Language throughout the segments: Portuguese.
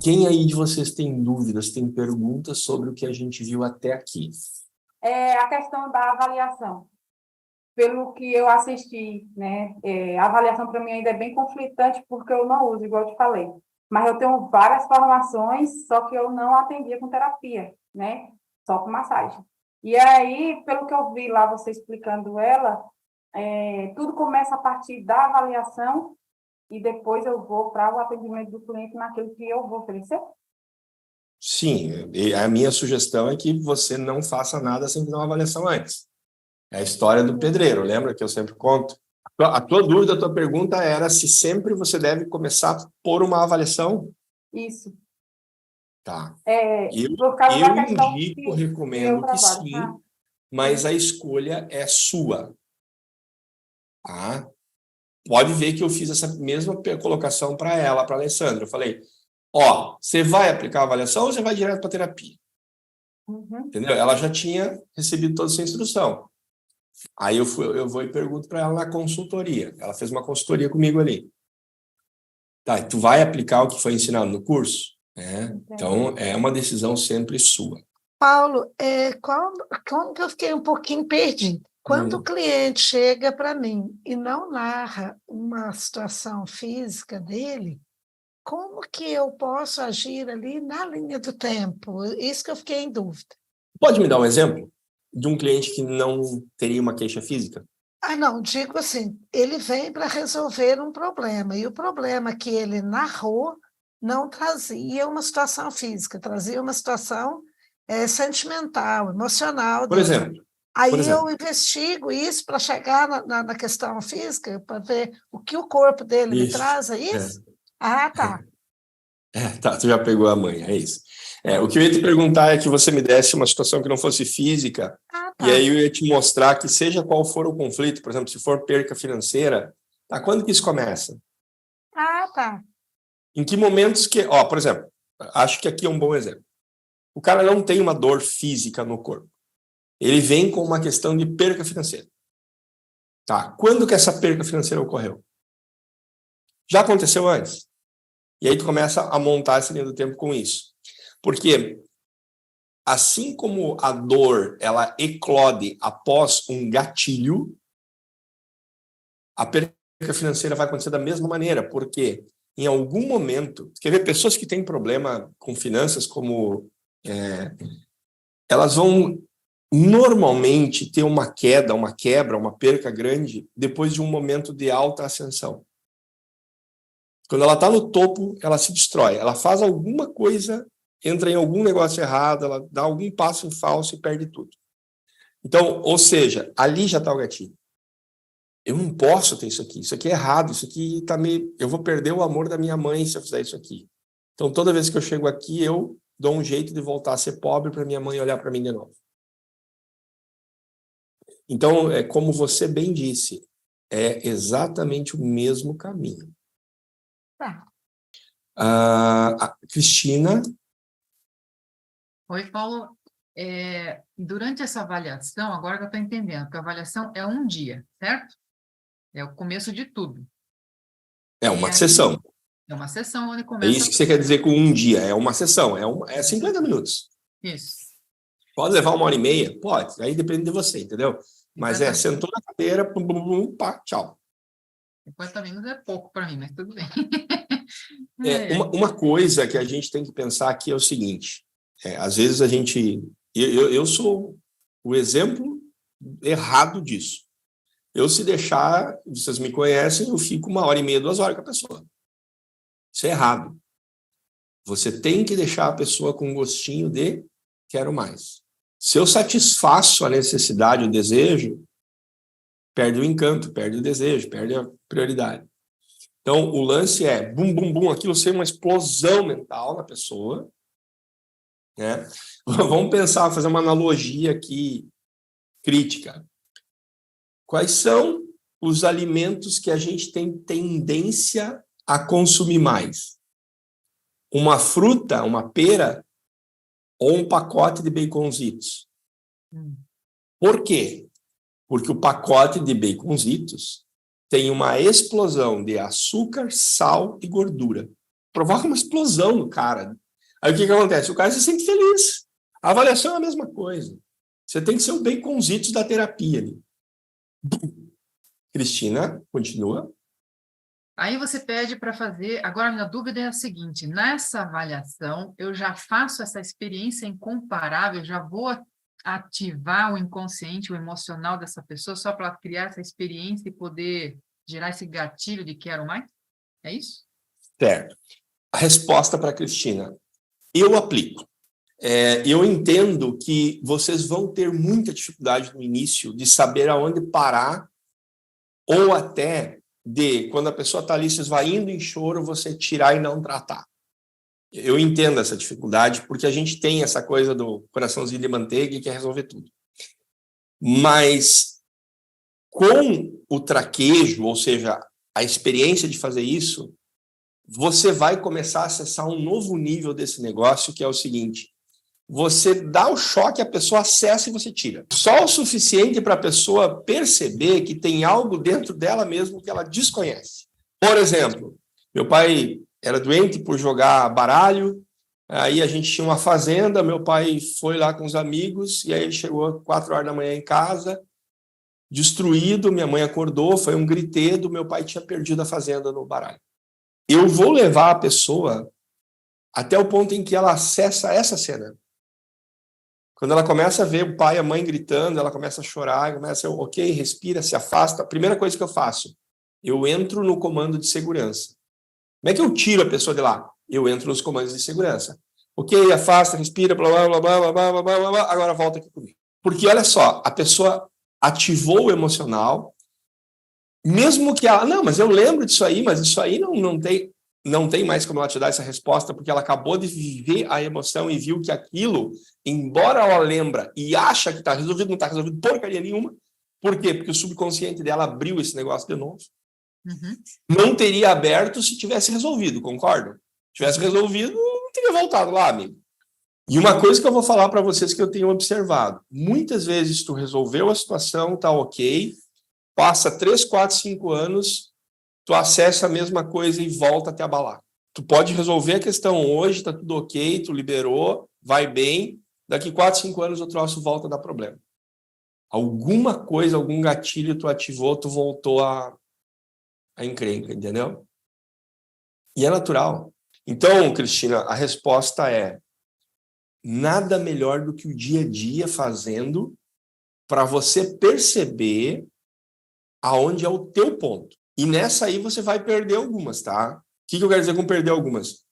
Quem aí de vocês tem dúvidas, tem perguntas sobre o que a gente viu até aqui? A questão da avaliação. Pelo que eu assisti, né? A avaliação para mim ainda é bem conflitante, porque eu não uso, igual eu te falei. Mas eu tenho várias formações, só que eu não atendia com terapia, né? Só com massagem. E aí, pelo que eu vi lá, você explicando ela, tudo começa a partir da avaliação e depois eu vou para o atendimento do cliente naquilo que eu vou oferecer? Sim, e a minha sugestão é que você não faça nada sem fazer uma avaliação antes. É a história do pedreiro, lembra que eu sempre conto? A tua dúvida, a tua pergunta era se sempre você deve começar por uma avaliação? Isso. Tá. Por causa Eu da questão indico, que eu recomendo que trabalho. sim, mas a escolha é sua. Tá? Pode ver que eu fiz essa mesma colocação para ela, para a Alessandra. Eu falei, você vai aplicar a avaliação ou você vai direto para a terapia? Entendeu? Ela já tinha recebido toda essa instrução. Aí eu vou e pergunto para ela na consultoria. Ela fez uma consultoria comigo ali. Tá, e tu vai aplicar o que foi ensinado no curso? Então, é uma decisão sempre sua. Paulo, como que eu fiquei um pouquinho perdido? Quando o cliente chega para mim e não narra uma situação física dele, como que eu posso agir ali na linha do tempo? Isso que eu fiquei em dúvida. Pode me dar um exemplo de um cliente que não teria uma queixa física? Não, digo assim, ele vem para resolver um problema, e o problema que ele narrou não trazia uma situação física, trazia uma situação sentimental, emocional Por dele. exemplo. Aí eu investigo isso para chegar na questão física, para ver o que o corpo dele me traz, é isso? Tá. Tá, tu já pegou a manha, é isso. O que eu ia te perguntar é que você me desse uma situação que não fosse física, Tá. E aí eu ia te mostrar que seja qual for o conflito, por exemplo, se for perca financeira, tá? Quando que isso começa? Tá. Em que momentos que... por exemplo, acho que aqui é um bom exemplo. O cara não tem uma dor física no corpo. Ele vem com uma questão de perca financeira. Tá? Quando que essa perca financeira ocorreu? Já aconteceu antes? E aí tu começa a montar essa linha do tempo com isso. Porque assim como a dor, ela eclode após um gatilho, a perca financeira vai acontecer da mesma maneira, porque em algum momento, quer ver, pessoas que têm problema com finanças, como elas vão normalmente ter uma queda, uma quebra, uma perca grande depois de um momento de alta ascensão. Quando ela está no topo, ela se destrói, ela faz alguma coisa, entra em algum negócio errado, ela dá algum passo em falso e perde tudo. Então, ou seja, ali já está o gatilho. Eu não posso ter isso aqui é errado, isso aqui tá eu vou perder o amor da minha mãe se eu fizer isso aqui. Então, toda vez que eu chego aqui, eu dou um jeito de voltar a ser pobre para minha mãe olhar para mim de novo. Então, como você bem disse, é exatamente o mesmo caminho. Tá. Cristina? Oi, Paulo. Durante essa avaliação, agora que eu estou entendendo, que a avaliação é um dia, certo? É o começo de tudo. É uma sessão. É uma sessão onde É começa... isso que você quer dizer com um dia, é uma sessão, é 50 minutos. Isso. Pode levar 1h30? Pode, aí depende de você, entendeu? Mas sentou na cadeira, pum, pum, pum, pá, tchau. 50 minutos é pouco para mim, mas tudo bem. Uma coisa que a gente tem que pensar aqui é o seguinte, às vezes a gente... Eu sou o exemplo errado disso. Eu, se deixar, vocês me conhecem, eu fico 1h30, 2 horas com a pessoa. Isso é errado. Você tem que deixar a pessoa com um gostinho de quero mais. Se eu satisfaço a necessidade, o desejo, perde o encanto, perde o desejo, perde a prioridade. Então, o lance é bum, bum, bum, aquilo ser uma explosão mental na pessoa. Né? Vamos pensar, fazer uma analogia aqui crítica. Quais são os alimentos que a gente tem tendência a consumir mais? Uma fruta, uma pera ou um pacote de baconzitos? Por quê? Porque o pacote de baconzitos tem uma explosão de açúcar, sal e gordura. provoca uma explosão no cara. Aí o que acontece? O cara se sente feliz. A avaliação é a mesma coisa. Você tem que ser o baconzitos da terapia ali. Cristina, continua. Aí você pede para fazer. Agora, a minha dúvida é a seguinte: nessa avaliação, eu já faço essa experiência incomparável, já vou ativar o inconsciente, o emocional dessa pessoa, só para criar essa experiência e poder gerar esse gatilho de quero mais? É isso? Certo. A resposta para a Cristina: eu aplico. Eu entendo que vocês vão ter muita dificuldade no início de saber aonde parar, ou até de, quando a pessoa está ali se esvaindo em choro, você tirar e não tratar. Eu entendo essa dificuldade, porque a gente tem essa coisa do coraçãozinho de manteiga e quer resolver tudo. Mas com o traquejo, ou seja, a experiência de fazer isso, você vai começar a acessar um novo nível desse negócio, que é o seguinte: você dá o choque, a pessoa acessa e você tira. Só o suficiente para a pessoa perceber que tem algo dentro dela mesmo que ela desconhece. Por exemplo, meu pai era doente por jogar baralho, aí a gente tinha uma fazenda, meu pai foi lá com os amigos, e aí ele chegou às 4 horas da manhã em casa, destruído, minha mãe acordou, foi um gritedo, meu pai tinha perdido a fazenda no baralho. Eu vou levar a pessoa até o ponto em que ela acessa essa cena. Quando ela começa a ver o pai e a mãe gritando, ela começa a chorar, começa, ok, respira, se afasta. A primeira coisa que eu faço, eu entro no comando de segurança. Como é que eu tiro a pessoa de lá? Eu entro nos comandos de segurança. Ok, afasta, respira, blá, blá, blá, blá, blá, blá, blá, blá, agora volta aqui comigo. Porque, olha só, a pessoa ativou o emocional, mesmo que ela, não, mas eu lembro disso aí, mas isso aí não tem mais como ela te dar essa resposta, porque ela acabou de viver a emoção e viu que aquilo, embora ela lembra e acha que está resolvido, não está resolvido porcaria nenhuma. Por quê? Porque o subconsciente dela abriu esse negócio de novo. Uhum. Não teria aberto se tivesse resolvido, concordo? Tivesse resolvido, não teria voltado lá, amigo. E uma coisa que eu vou falar para vocês que eu tenho observado: muitas vezes tu resolveu a situação, tá ok, passa 3, 4, 5 anos, tu acessa a mesma coisa e volta a te abalar. Tu pode resolver a questão hoje, tá tudo ok, tu liberou, vai bem, daqui 4, 5 anos o troço volta a dar problema. Alguma coisa, algum gatilho tu ativou, tu voltou a encrenca, entendeu? E é natural. Então, Cristina, a resposta é: nada melhor do que o dia a dia fazendo para você perceber aonde é o teu ponto. E nessa aí você vai perder algumas, tá? O que eu quero dizer com perder algumas?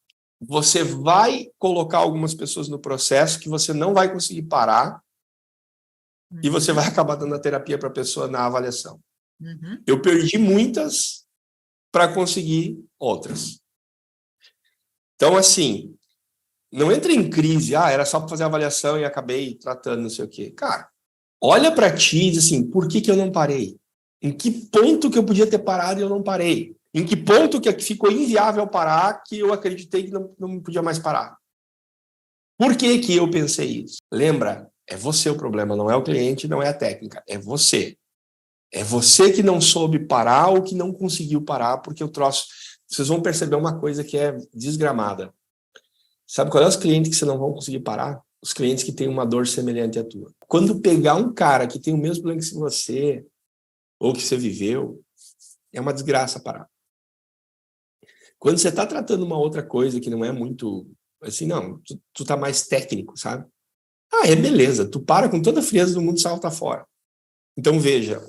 Você vai colocar algumas pessoas no processo que você não vai conseguir parar e você vai acabar dando a terapia para a pessoa na avaliação. Uhum. Eu perdi muitas para conseguir outras. Então, assim, não entra em crise, era só para fazer a avaliação e acabei tratando não sei o quê. Cara, olha para ti e diz assim: por que eu não parei? Em que ponto que eu podia ter parado e eu não parei? Em que ponto que ficou inviável parar que eu acreditei que não podia mais parar? Por que que eu pensei isso? Lembra, é você o problema, não é o cliente, não é a técnica, é você. É você que não soube parar ou que não conseguiu parar, porque o troço... Vocês vão perceber uma coisa que é desgramada. Sabe qual é os clientes que você não vão conseguir parar? Os clientes que têm uma dor semelhante à tua. Quando pegar um cara que tem o mesmo problema que você, ou que você viveu, é uma desgraça parar. Quando você está tratando uma outra coisa que não é muito, assim, não, tu tá mais técnico, sabe? Beleza, tu para com toda a frieza do mundo e salta fora. Então, veja,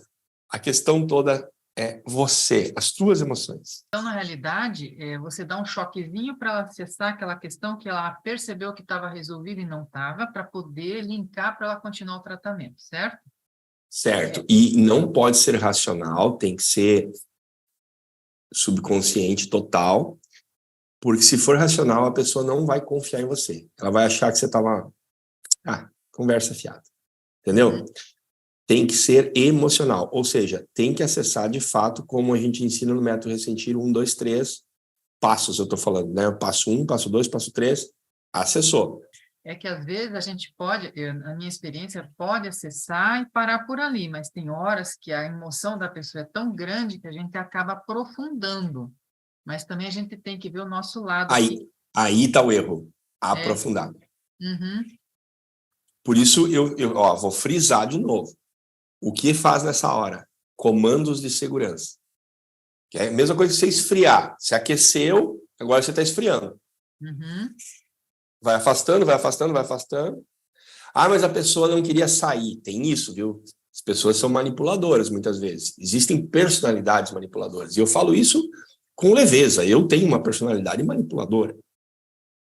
a questão toda é você, as tuas emoções. Então, na realidade, você dá um choquezinho para ela acessar aquela questão que ela percebeu que estava resolvida e não estava, para poder linkar para ela continuar o tratamento, certo? Certo. E não pode ser racional, tem que ser subconsciente total, porque se for racional, a pessoa não vai confiar em você. Ela vai achar que você estava... conversa fiada. Entendeu? Tem que ser emocional, ou seja, tem que acessar de fato, como a gente ensina no método Ressentir, 1, 2, 3 passos, eu estou falando, né? Passo 1, passo 2, passo 3, acessou. É que às vezes a gente pode, na minha experiência, pode acessar e parar por ali, mas tem horas que a emoção da pessoa é tão grande que a gente acaba aprofundando. Mas também a gente tem que ver o nosso lado. Aí está o erro. Aprofundar. Uhum. Por isso, eu vou frisar de novo. O que faz nessa hora? Comandos de segurança. Que é a mesma coisa que você esfriar. Você aqueceu, agora você está esfriando. Uhum. Vai afastando, vai afastando, vai afastando. Ah, mas a pessoa não queria sair. Tem isso, viu? As pessoas são manipuladoras, muitas vezes. Existem personalidades manipuladoras. E eu falo isso com leveza. Eu tenho uma personalidade manipuladora.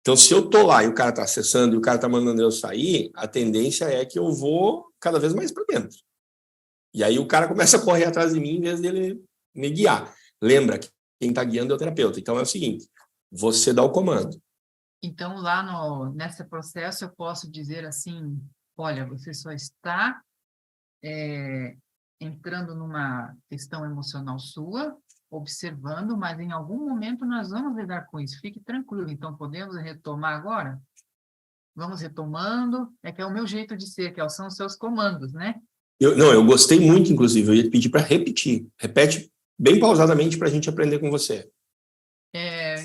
Então, se eu tô lá e o cara tá acessando e o cara tá mandando eu sair, a tendência é que eu vou cada vez mais para dentro. E aí o cara começa a correr atrás de mim em vez dele me guiar. Lembra que quem tá guiando é o terapeuta. Então é o seguinte, você dá o comando. Então, lá nesse processo, eu posso dizer assim, olha, você só está entrando numa questão emocional sua, observando, mas em algum momento nós vamos lidar com isso. Fique tranquilo. Então, podemos retomar agora? Vamos retomando. É que é o meu jeito de ser, que são os seus comandos, né? Eu gostei muito, inclusive. Eu ia te pedir para repetir. Repete bem pausadamente para a gente aprender com você.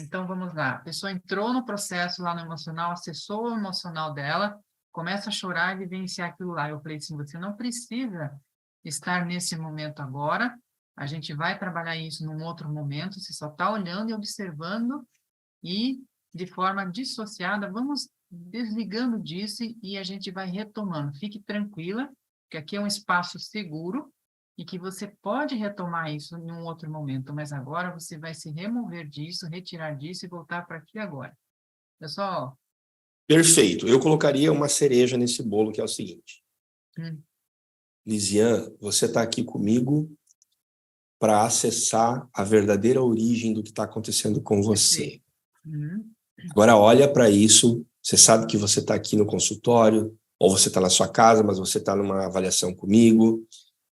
Então, vamos lá. A pessoa entrou no processo lá no emocional, acessou o emocional dela, começa a chorar e vivenciar aquilo lá. Eu falei assim, você não precisa estar nesse momento agora, a gente vai trabalhar isso num outro momento, você só está olhando e observando e, de forma dissociada, vamos desligando disso e a gente vai retomando. Fique tranquila, que aqui é um espaço seguro e que você pode retomar isso em um outro momento, mas agora você vai se remover disso, retirar disso e voltar para aqui agora. Pessoal? Perfeito. Eu colocaria uma cereja nesse bolo, que é o seguinte. Lisiane, você está aqui comigo para acessar a verdadeira origem do que está acontecendo com você. Agora olha para isso, você sabe que você está aqui no consultório, ou você está na sua casa, mas você está numa avaliação comigo.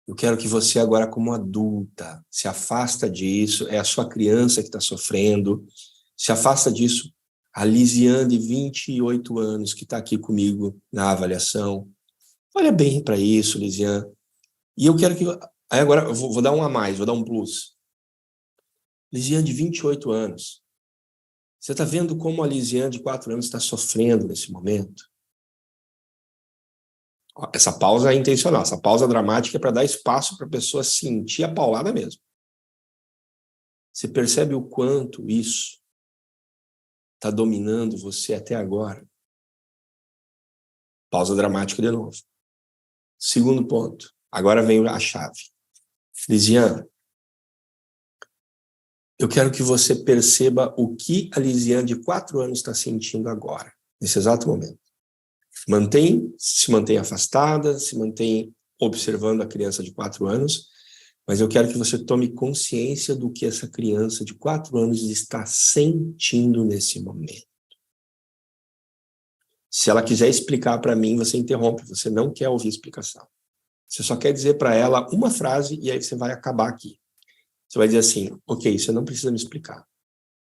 Eu quero que você agora, como adulta, se afasta disso, é a sua criança que está sofrendo, se afasta disso. A Lisiane, de 28 anos, que está aqui comigo na avaliação, olha bem para isso, Lisiane. E eu quero que... Aí agora eu vou dar um a mais, vou dar um plus. Lisiane, de 28 anos. Você está vendo como a Lisiane, de 4 anos, está sofrendo nesse momento? Essa pausa é intencional, essa pausa dramática é para dar espaço para a pessoa sentir a paulada mesmo. Você percebe o quanto isso está dominando você até agora? Pausa dramática de novo. Segundo ponto. Agora vem a chave. Lisiane, eu quero que você perceba o que a Lisiane de 4 anos está sentindo agora, nesse exato momento. Se mantém afastada, se mantém observando a criança de 4 anos, mas eu quero que você tome consciência do que essa criança de 4 anos está sentindo nesse momento. Se ela quiser explicar para mim, você interrompe, você não quer ouvir explicação. Você só quer dizer para ela uma frase e aí você vai acabar aqui. Você vai dizer assim, ok, você não precisa me explicar.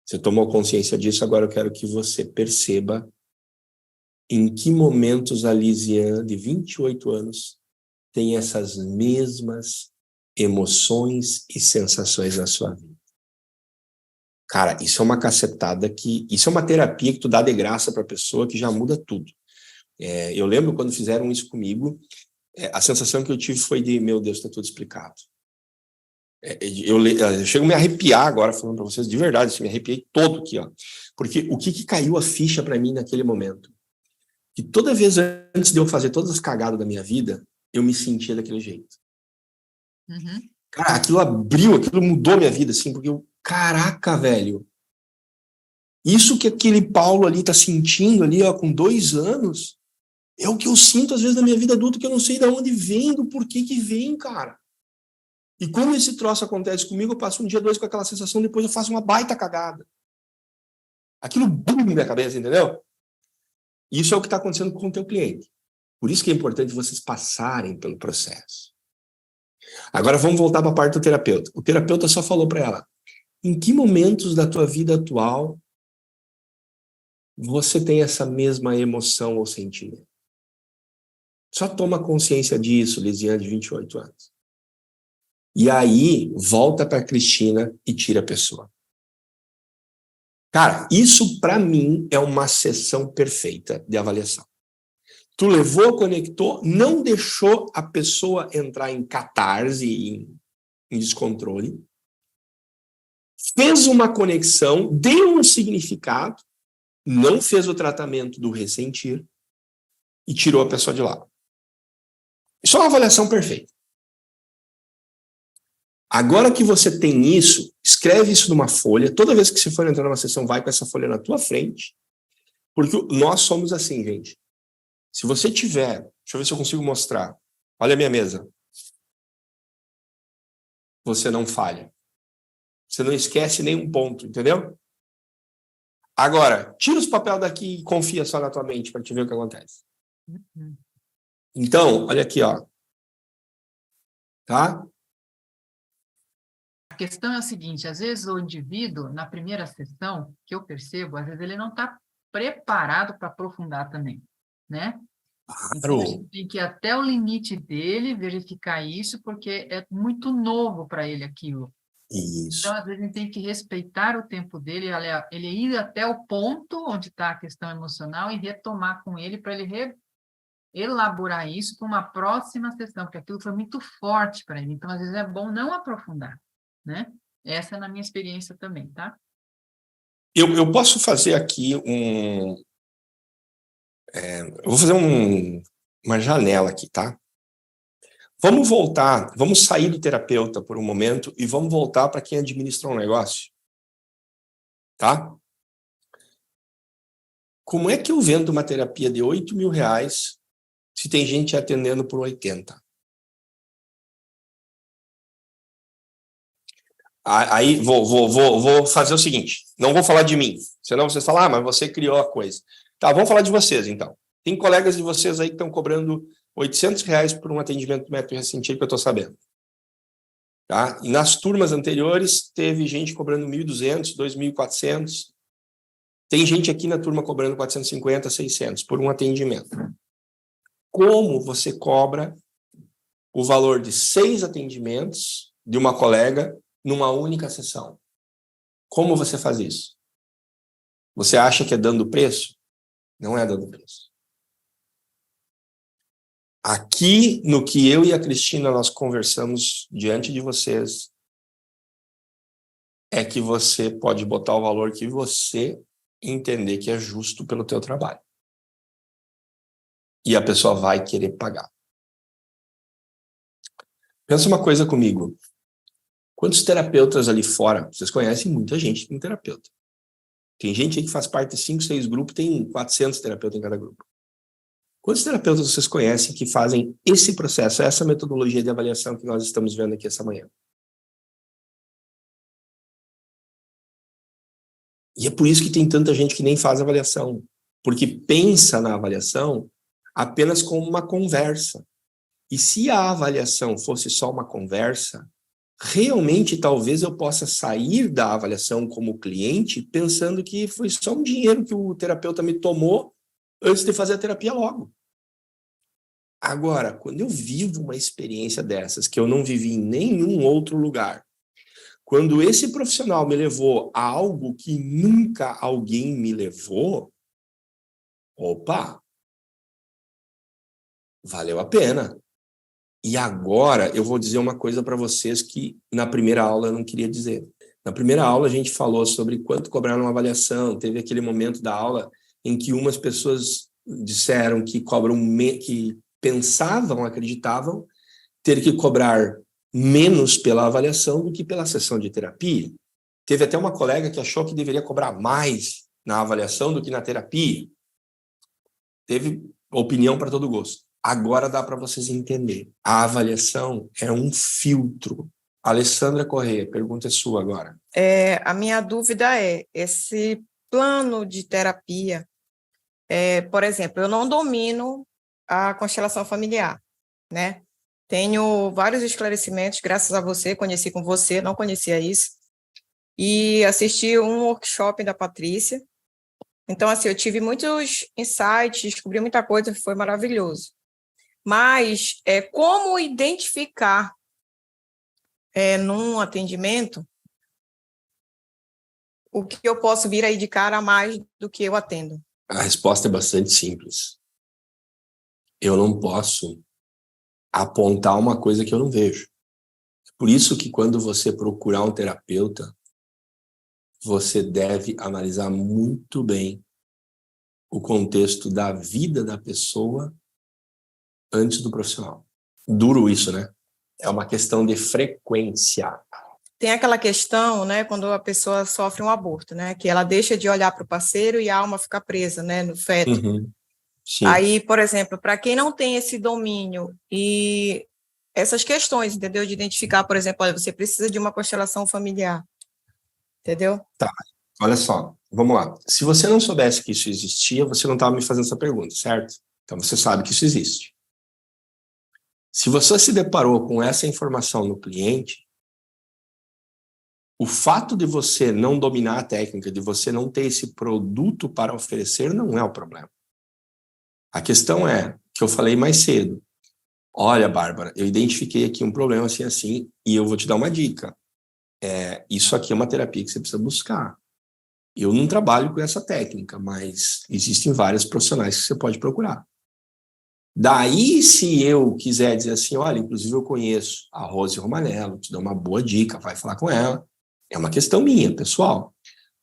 Você tomou consciência disso, agora eu quero que você perceba em que momentos a Lisiane, de 28 anos, tem essas mesmas emoções e sensações na sua vida. Cara, isso é uma cacetada isso é uma terapia que tu dá de graça para a pessoa que já muda tudo. Eu lembro quando fizeram isso comigo, a sensação que eu tive foi de, meu Deus, está tudo explicado. Eu chego a me arrepiar agora falando para vocês, de verdade, me arrepiei todo aqui, ó. Porque o que caiu a ficha para mim naquele momento? Que toda vez antes de eu fazer todas as cagadas da minha vida, eu me sentia daquele jeito. Cara, aquilo mudou minha vida, assim, porque caraca, velho, isso que aquele Paulo ali tá sentindo ali, ó, com 2 anos, é o que eu sinto às vezes na minha vida adulta, que eu não sei de onde vem, do porquê que vem, cara. E quando esse troço acontece comigo, eu passo 1 dia, 2 com aquela sensação, depois eu faço uma baita cagada. Aquilo bum na minha cabeça, entendeu? Isso é o que está acontecendo com o teu cliente. Por isso que é importante vocês passarem pelo processo. Agora vamos voltar para a parte do terapeuta. O terapeuta só falou para ela, em que momentos da tua vida atual você tem essa mesma emoção ou sentimento? Só toma consciência disso, Lisiane, de 28 anos. E aí, volta para a Cristina e tira a pessoa. Cara, isso para mim é uma sessão perfeita de avaliação. Tu levou, conectou, não deixou a pessoa entrar em catarse, em descontrole, fez uma conexão, deu um significado, não fez o tratamento do ressentir e tirou a pessoa de lá. Isso é uma avaliação perfeita. Agora que você tem isso, escreve isso numa folha. Toda vez que você for entrar numa sessão, vai com essa folha na tua frente. Porque nós somos assim, gente. Se você tiver... Deixa eu ver se eu consigo mostrar. Olha a minha mesa. Você não falha. Você não esquece nenhum ponto, entendeu? Agora, tira os papéis daqui e confia só na tua mente para te ver o que acontece. Então, olha aqui, ó. Tá? A questão é a seguinte, às vezes o indivíduo, na primeira sessão, que eu percebo, às vezes ele não está preparado para aprofundar também, né? Então, a gente tem que ir até o limite dele, verificar isso, porque é muito novo para ele aquilo. Isso. Então, às vezes, a gente tem que respeitar o tempo dele, ele ir até o ponto onde está a questão emocional e retomar com ele, para ele elaborar isso para uma próxima sessão, porque aquilo foi muito forte para ele. Então, às vezes, é bom não aprofundar, né? Essa é na minha experiência também, tá? Eu posso fazer aqui eu vou fazer uma janela aqui, tá? Vamos voltar, vamos sair do terapeuta por um momento e vamos voltar para quem administra um negócio. Tá? Como é que eu vendo uma terapia de R$8.000 se tem gente atendendo por 80? Aí vou fazer o seguinte, não vou falar de mim, senão vocês falam, mas você criou a coisa. Tá, vamos falar de vocês, então. Tem colegas de vocês aí que estão cobrando R$800 por um atendimento do método Ressentir, que eu estou sabendo. Tá? E nas turmas anteriores, teve gente cobrando 1.200, 2.400. Tem gente aqui na turma cobrando 450, 600 por um atendimento. Como você cobra o valor de 6 atendimentos de uma colega numa única sessão? Como você faz isso? Você acha que é dando preço? Não é dando preço. Aqui, no que eu e a Cristina nós conversamos diante de vocês, é que você pode botar o valor que você entender que é justo pelo teu trabalho. E a pessoa vai querer pagar. Pensa uma coisa comigo. Quantos terapeutas ali fora? Vocês conhecem muita gente que tem terapeuta. Tem gente aí que faz parte de 5, 6 grupos, tem 400 terapeutas em cada grupo. Quantos terapeutas vocês conhecem que fazem esse processo, essa metodologia de avaliação que nós estamos vendo aqui essa manhã? E é por isso que tem tanta gente que nem faz avaliação, porque pensa na avaliação apenas como uma conversa. E se a avaliação fosse só uma conversa, realmente talvez eu possa sair da avaliação como cliente pensando que foi só um dinheiro que o terapeuta me tomou antes de fazer a terapia logo. Agora, quando eu vivo uma experiência dessas, que eu não vivi em nenhum outro lugar, quando esse profissional me levou a algo que nunca alguém me levou, opa, valeu a pena. E agora eu vou dizer uma coisa para vocês que na primeira aula eu não queria dizer. Na primeira aula a gente falou sobre quanto cobrar numa avaliação, teve aquele momento da aula em que umas pessoas disseram que cobram, que pensavam, acreditavam ter que cobrar menos pela avaliação do que pela sessão de terapia. Teve até uma colega que achou que deveria cobrar mais na avaliação do que na terapia. Teve opinião para todo gosto. Agora dá para vocês entenderem. A avaliação é um filtro. Alessandra Corrêa, pergunta é sua agora. A minha dúvida é, esse plano de terapia, por exemplo, eu não domino a constelação familiar, né? Tenho vários esclarecimentos, graças a você, conheci com você, não conhecia isso, e assisti um workshop da Patrícia. Então, assim, eu tive muitos insights, descobri muita coisa, foi maravilhoso. Mas como identificar num atendimento o que eu posso vir aí de cara a mais do que eu atendo? A resposta é bastante simples. Eu não posso apontar uma coisa que eu não vejo. Por isso que quando você procurar um terapeuta, você deve analisar muito bem o contexto da vida da pessoa antes do profissional. Duro isso, né? É uma questão de frequência. Tem aquela questão, né, quando a pessoa sofre um aborto, né, que ela deixa de olhar para o parceiro e a alma fica presa, né, no feto. Sim. Aí, por exemplo, para quem não tem esse domínio e essas questões, entendeu? De identificar, por exemplo, olha, você precisa de uma constelação familiar, entendeu? Tá, olha só, vamos lá. Se você não soubesse que isso existia, você não estava me fazendo essa pergunta, certo? Então você sabe que isso existe. Se você se deparou com essa informação no cliente, o fato de você não dominar a técnica, de você não ter esse produto para oferecer, não é o problema. A questão é, que eu falei mais cedo, olha, Bárbara, eu identifiquei aqui um problema assim, assim, e eu vou te dar uma dica. Isso aqui é uma terapia que você precisa buscar. Eu não trabalho com essa técnica, mas existem vários profissionais que você pode procurar. Daí, se eu quiser dizer assim, olha, inclusive eu conheço a Rose Romanello, te dou uma boa dica, vai falar com ela. É uma questão minha, pessoal.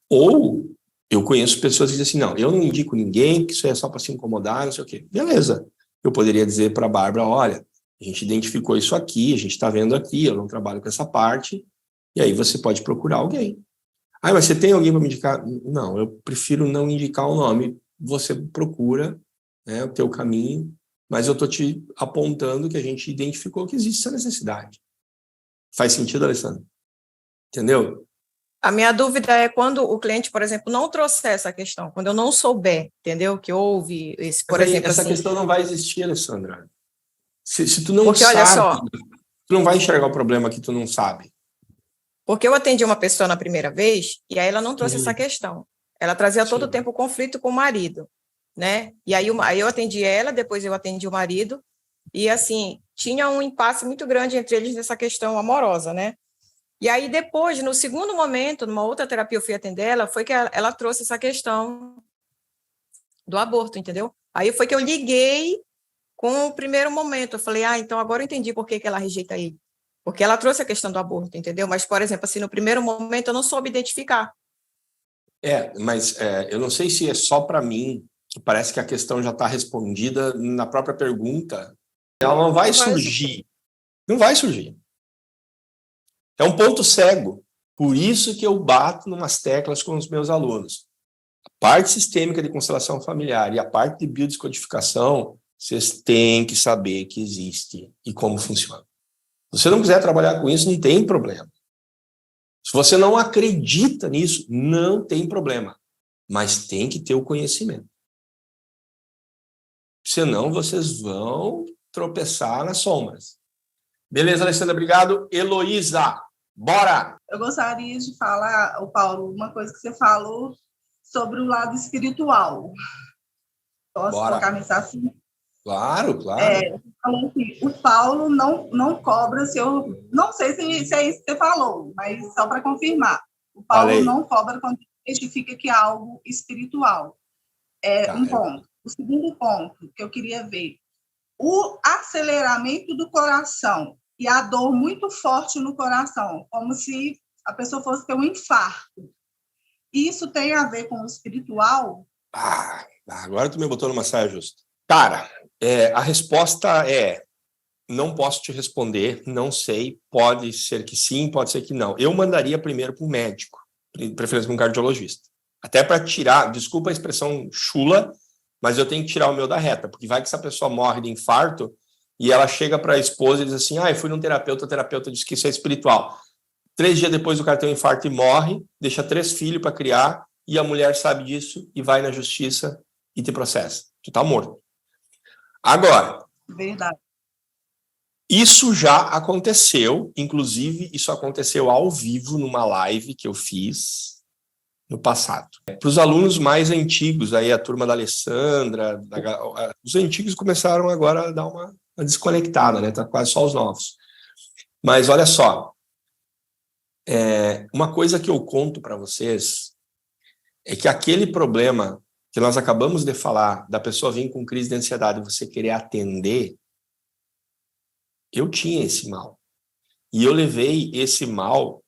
Ou eu conheço pessoas que dizem assim, não, eu não indico ninguém, que isso é só para se incomodar, não sei o quê. Beleza. Eu poderia dizer para a Bárbara, olha, a gente identificou isso aqui, a gente está vendo aqui, eu não trabalho com essa parte, e aí você pode procurar alguém. Ah, mas você tem alguém para me indicar? Não, eu prefiro não indicar o nome. Você procura, né, o teu caminho, mas eu estou te apontando que a gente identificou que existe essa necessidade. Faz sentido, Alessandra? Entendeu? A minha dúvida é quando o cliente, por exemplo, não trouxer essa questão, quando eu não souber, entendeu? Que houve esse, por exemplo, essa assim, questão não vai existir, Alessandra. Se tu não porque, sabe, olha só, tu não vai enxergar o problema que tu não sabe. porque eu atendi uma pessoa na primeira vez e aí ela não trouxe essa questão. Ela trazia todo o tempo o conflito com o marido, né? E aí eu atendi ela, depois eu atendi o marido e, assim, tinha um impasse muito grande entre eles nessa questão amorosa, né? E aí depois, no segundo momento, numa outra terapia eu fui atender ela, foi que ela trouxe essa questão do aborto, entendeu? Aí foi que eu liguei com o primeiro momento. Eu falei, então agora eu entendi por que ela rejeita ele. Porque ela trouxe a questão do aborto, entendeu? Mas, por exemplo, assim, no primeiro momento eu não soube identificar. Mas eu não sei se é só para mim, que parece que a questão já está respondida na própria pergunta. Ela não vai surgir. Não vai surgir. É um ponto cego. Por isso que eu bato numas teclas com os meus alunos. A parte sistêmica de constelação familiar e a parte de biodescodificação, vocês têm que saber que existe e como funciona. Se você não quiser trabalhar com isso, não tem problema. Se você não acredita nisso, não tem problema. Mas tem que ter o conhecimento. Senão, vocês vão tropeçar nas sombras. Beleza, Alessandra? Obrigado. Heloísa, bora! Eu gostaria de falar, Paulo, uma coisa que você falou sobre o lado espiritual. Posso colocar mensagem? Claro. Falou assim, o Paulo não cobra se eu... Não sei se é isso que você falou, mas só para confirmar. O Paulo não cobra quando testifica que é algo espiritual. Um ponto. O segundo ponto que eu queria ver, o aceleramento do coração e a dor muito forte no coração, como se a pessoa fosse ter um infarto. Isso tem a ver com o espiritual? Agora tu me botou numa saia justa. Cara, a resposta é: não posso te responder, não sei, pode ser que sim, pode ser que não. Eu mandaria primeiro para um médico, preferência para um cardiologista. Até para tirar, desculpa a expressão chula, mas eu tenho que tirar o meu da reta, porque vai que essa pessoa morre de infarto e ela chega para a esposa e diz assim, eu fui num terapeuta, o terapeuta disse que isso é espiritual. 3 dias depois o cara tem um infarto e morre, deixa 3 filhos para criar, e a mulher sabe disso e vai na justiça e te processa. Tu tá morto. Agora, verdade. Isso já aconteceu, inclusive isso aconteceu ao vivo numa live que eu fiz no passado. Para os alunos mais antigos, aí a turma da Alessandra, os antigos começaram agora a dar uma desconectada, né? Tá quase só os novos. Mas olha só, uma coisa que eu conto para vocês é que aquele problema que nós acabamos de falar, da pessoa vir com crise de ansiedade e você querer atender, eu tinha esse mal. E eu levei esse mal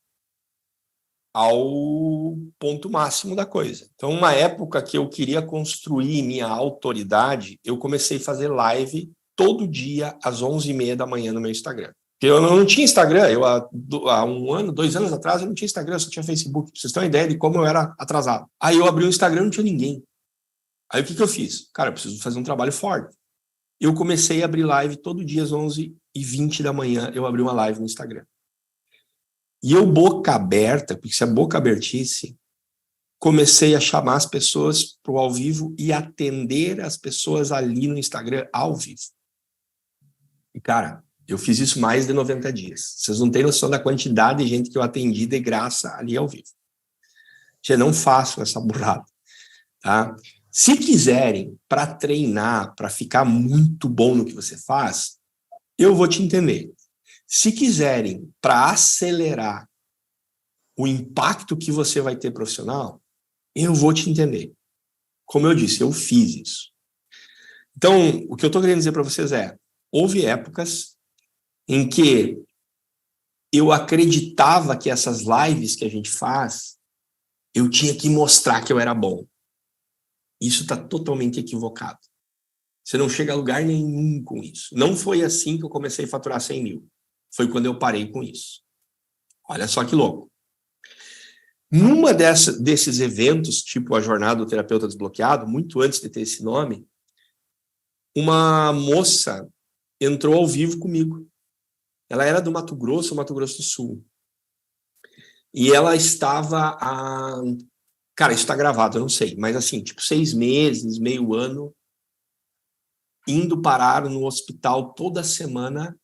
ao ponto máximo da coisa. Então, uma época que eu queria construir minha autoridade, eu comecei a fazer live todo dia às 11h30 da manhã no meu Instagram. Eu não tinha Instagram, há 1 ano, 2 anos atrás, eu não tinha Instagram, eu só tinha Facebook. Pra vocês terem uma ideia de como eu era atrasado. Aí eu abri o Instagram e não tinha ninguém. Aí o que eu fiz? Cara, eu preciso fazer um trabalho forte. Eu comecei a abrir live todo dia às 11h20 da manhã, eu abri uma live no Instagram. E eu, boca aberta, porque se a boca abertisse, comecei a chamar as pessoas para o ao vivo e atender as pessoas ali no Instagram ao vivo. E, cara, eu fiz isso mais de 90 dias. Vocês não têm noção da quantidade de gente que eu atendi de graça ali ao vivo. Eu não faço essa burrada, tá? Se quiserem, para treinar, para ficar muito bom no que você faz, eu vou te entender. Se quiserem, para acelerar o impacto que você vai ter profissional, eu vou te entender. Como eu disse, eu fiz isso. Então, o que eu estou querendo dizer para vocês é, houve épocas em que eu acreditava que essas lives que a gente faz, eu tinha que mostrar que eu era bom. Isso está totalmente equivocado. Você não chega a lugar nenhum com isso. Não foi assim que eu comecei a faturar 100 mil. Foi quando eu parei com isso. Olha só que louco. Numa desses eventos, tipo a Jornada do Terapeuta Desbloqueado, muito antes de ter esse nome, uma moça entrou ao vivo comigo. Ela era do Mato Grosso do Sul. E ela estava Cara, isso está gravado, eu não sei, mas assim, tipo 6 meses, meio ano, indo parar no hospital toda semana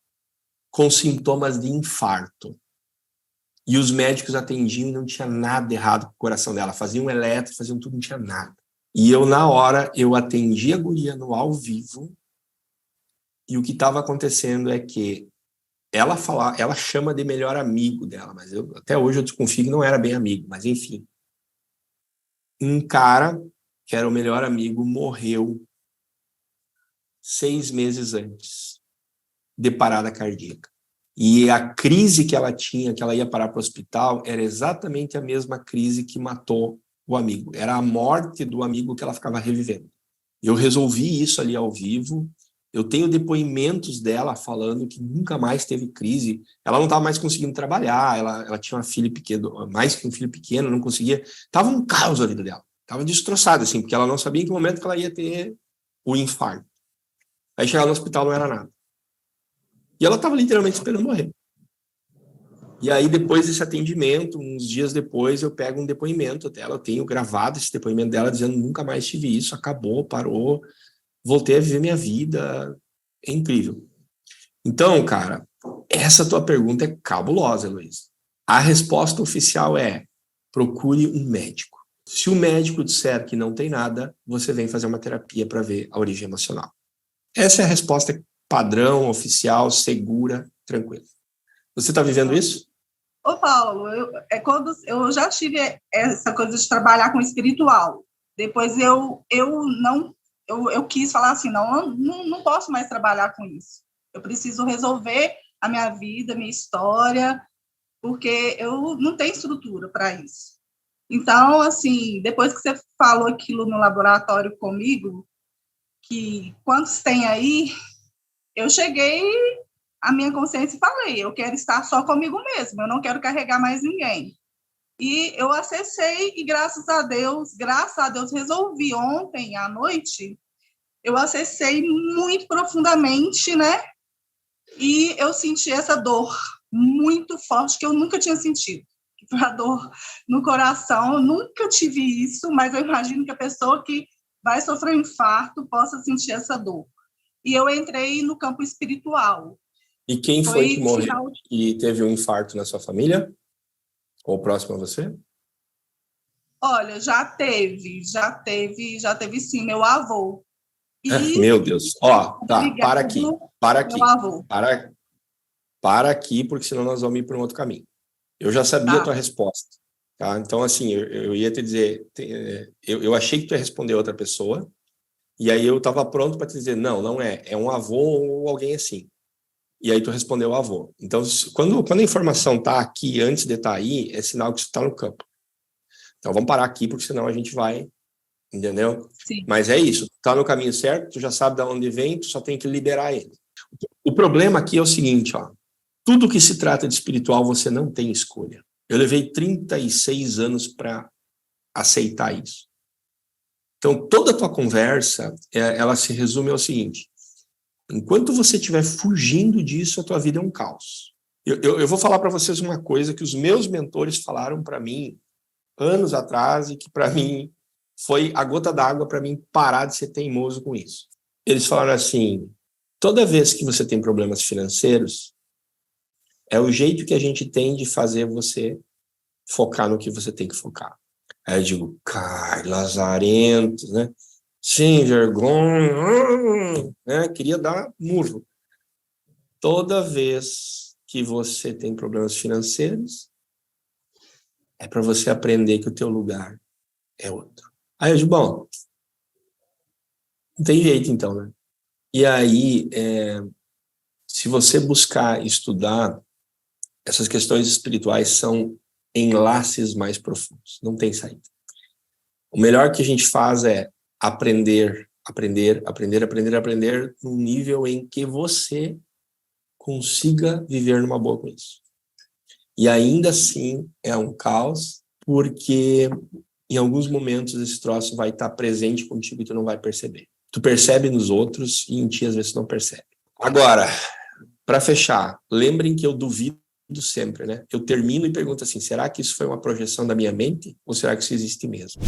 com sintomas de infarto. E os médicos atendiam e não tinha nada errado com o coração dela. Faziam eletro, faziam tudo, não tinha nada. E eu, na hora, eu atendi a guria no ao vivo e o que estava acontecendo é que ela chama de melhor amigo dela, mas até hoje eu desconfio que não era bem amigo, mas enfim. Um cara, que era o melhor amigo, morreu 6 meses antes de parada cardíaca. E a crise que ela tinha, que ela ia parar para o hospital, era exatamente a mesma crise que matou o amigo. Era a morte do amigo que ela ficava revivendo. Eu resolvi isso ali ao vivo. Eu tenho depoimentos dela falando que nunca mais teve crise. Ela não estava mais conseguindo trabalhar, ela tinha uma filha pequena, mais que um filho pequeno, não conseguia. Estava um caos a vida dela. Estava destroçada, assim, porque ela não sabia em que momento que ela ia ter o infarto. Aí chegava no hospital, não era nada. E ela estava literalmente esperando morrer. E aí, depois desse atendimento, uns dias depois, eu pego um depoimento dela, eu tenho gravado esse depoimento dela, dizendo, nunca mais tive isso, acabou, parou, voltei a viver minha vida, é incrível. Então, cara, essa tua pergunta é cabulosa, Luiz. A resposta oficial é, procure um médico. Se o médico disser que não tem nada, você vem fazer uma terapia para ver a origem emocional. Essa é a resposta padrão, oficial, segura, tranquila. Você está vivendo isso? Ô, Paulo, eu já tive essa coisa de trabalhar com espiritual. Depois eu quis falar assim, não posso mais trabalhar com isso. Eu preciso resolver a minha vida, a minha história, porque eu não tenho estrutura para isso. Então, assim, depois que você falou aquilo no laboratório comigo, que quantos tem aí, eu cheguei à minha consciência e falei, eu quero estar só comigo mesmo, eu não quero carregar mais ninguém. E eu acessei e, graças a Deus, resolvi ontem à noite, eu acessei muito profundamente, né? E eu senti essa dor muito forte que eu nunca tinha sentido. A dor no coração, eu nunca tive isso, mas eu imagino que a pessoa que vai sofrer um infarto possa sentir essa dor. E eu entrei no campo espiritual. E quem foi que morreu e teve um infarto na sua família? Ou próximo a você? Olha, já teve sim, meu avô. E... Meu Deus. Ó, tá, para aqui. Meu avô. Para aqui, porque senão nós vamos ir para um outro caminho. Eu já sabia a tua resposta. tá? Então, assim, eu ia te dizer, eu achei que tu ia responder outra pessoa, e aí eu estava pronto para te dizer, não é um avô ou alguém assim. E aí tu respondeu avô. Então, quando a informação está aqui antes de estar aí, é sinal que isso está no campo. Então, vamos parar aqui, porque senão a gente vai, entendeu? Sim. Mas é isso, tá no caminho certo, tu já sabe de onde vem, tu só tem que liberar ele. O problema aqui é o seguinte, ó, tudo que se trata de espiritual, você não tem escolha. Eu levei 36 anos para aceitar isso. Então, toda a tua conversa, ela se resume ao seguinte, enquanto você estiver fugindo disso, a tua vida é um caos. Eu vou falar para vocês uma coisa que os meus mentores falaram para mim anos atrás e que para mim foi a gota d'água para mim parar de ser teimoso com isso. Eles falaram assim, toda vez que você tem problemas financeiros, é o jeito que a gente tem de fazer você focar no que você tem que focar. Aí eu digo, cara, lazarento, né? Sem vergonha, né? Queria dar murro. Toda vez que você tem problemas financeiros, é para você aprender que o teu lugar é outro. Aí eu digo, bom, não tem jeito então, né? E aí, se você buscar estudar, essas questões espirituais são enlaces mais profundos, não tem saída. O melhor que a gente faz é aprender num nível em que você consiga viver numa boa com isso. E ainda assim é um caos, porque em alguns momentos esse troço vai estar presente contigo e tu não vai perceber. Tu percebe nos outros e em ti às vezes tu não percebe. Agora, para fechar, lembrem que eu duvido sempre, né? Eu termino e pergunto assim, será que isso foi uma projeção da minha mente ou será que isso existe mesmo?